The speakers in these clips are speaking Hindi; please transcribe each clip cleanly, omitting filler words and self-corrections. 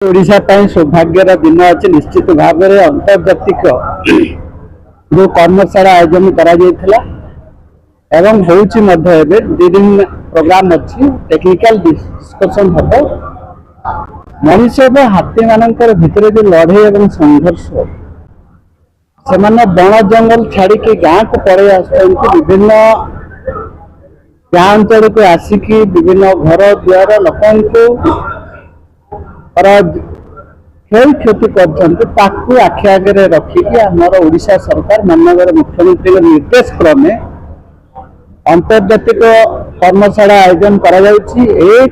ओडिशा ପାଇଁ सौभाग्यर दिन अच्छे निश्चित भाव में अंतर्जातिक जो कर्मशाला आयोजन करा एवं होउची मध्य एबे दिन प्रोग्राम अच्छी टेक्निकल डिस्कशन हम मनुष्य एवं हाथी मानकर भितर जो लड़े एवं संघर्ष से बण जंगल छाड़ी गाँव को पड़े विभिन्न गाँ अंचल को आसिक विभिन्न घर द्वार लोक क्षय क्षति कर आखि आगे रखिकी आमर ओडिशा सरकार माननीय मुख्यमंत्री निर्देश क्रमे अंतर्जातिक कर्मशाला आयोजन करा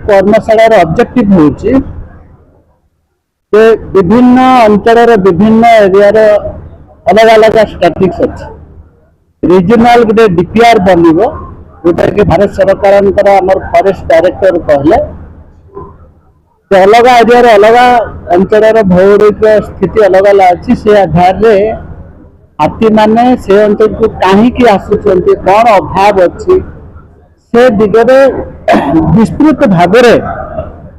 कर्मशालार ऑब्जेक्टिव होची विभिन्न अंचल विभिन्न एरिया अलग अलग स्टैटिक्स अच्छी रिजनल गोटे डीपीआर बनव जोटा कि भारत सरकार फॉरेस्ट डायरेक्टर कहले अलग एरिया अलग अंचल भौगोलिक स्थिति अलग अलग अच्छी से आधार रे हाथी माने से अंचल को कहीं आसुंच कौन अभाव अच्छी से दिगरे विस्तृत भाव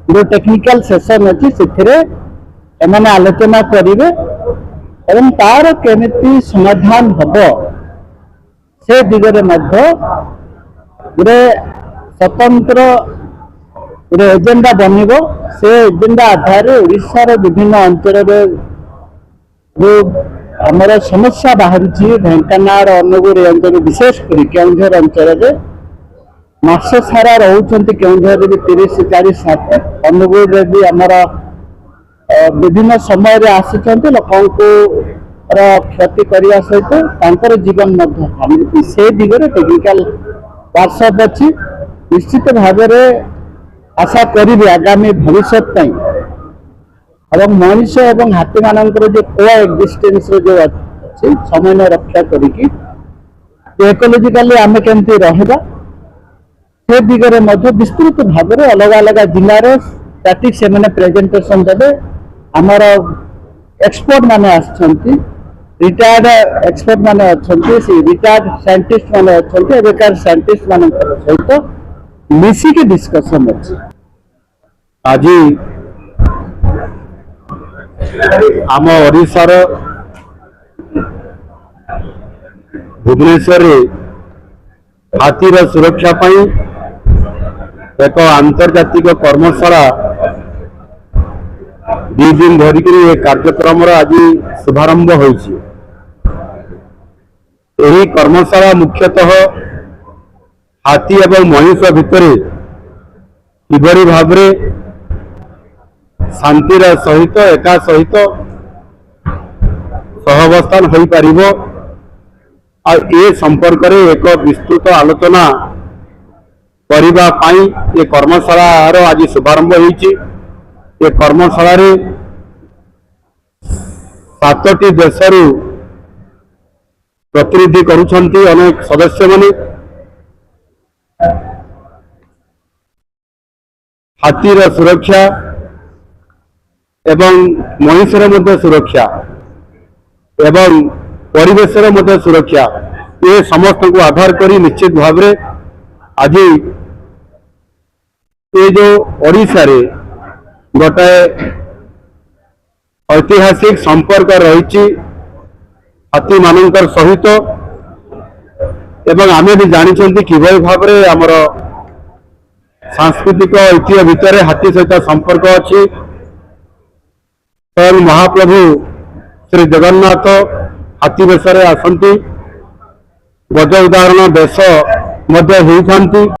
जो टेक्निकल सेशन अच्छी से आलोचना करेंगे एवं तार केमिति समाधान हम से दिगरे गोटे स्वतंत्र गोटे एजेंडा बनब से एजेंडा आधार ओडिशार विभिन्न अंचल जो आमर समस्या बाहरी ढेंकानाल अनुगुल अंचल विशेषकर केउंझर अंचल मास सारा रोचंती केउंझर भी 30-40 अनुगुल भी आमर विभिन्न समय आसुंच लोक क्षति करने सहित जीवन से दिगरे टेक्निकल वर्कशॉप अच्छी निश्चित भाव आशा करी आगामी भविष्य एवं मनुष्य एवं हाथी मानकर जो को एक्जिस्टेंस जो अच्छी समय रक्षा करी इकोलॉजिकली आम केमती रहा से दिगरे विस्तृत भाव में अलग अलग जिलार स्टैटिक से प्रेजेंटेशन देवे आमर एक्सपर्ट माने रिटायर्ड एक्सपर्ट माने रिटायर्ड साइंटिस्ट माने एबेकार साइंटिस्ट मान सहित मिसिक डिस्कशन अच्छी आज आम ओडिशार भुवनेश्वर हाथीर सुरक्षा पाई एक आंतर्जातिक कर्मशाला 2 दिन धरिक कार्यक्रम आज शुभारंभ होइछि। एही कर्मशाला मुख्यतः हाथी एवं मनुष्य भितर किभली भाव शांतिर सहित एका सहित सहवस्थान हो पारिबो ए संपर्क रे एक विस्तृत आलोचना करिबा पाई ये कर्मशाला आज शुभारंभ होइछि। ये कर्मशाला रे 7टी देशरू प्रतिनिधि करुछंती अनेक सदस्य माने हाथीर सुरक्षा एवं मनुष्यर मध्य सुरक्षा एवं परिवेशर मध्य सुरक्षा ये समस्त को आधार करी निश्चित भाव में आज ये जो ओडिशा रे गोटे ऐतिहासिक संपर्क रही हाथी मानकर सहित एवं आमे भी जानी किभली भाव में आमर सांस्कृतिक ऐतिह्य भितर हाथी सहित संपर्क अच्छी स्वयं महाप्रभु श्री जगन्नाथ हाथी बेश आसती गज उदाहरण देश होती।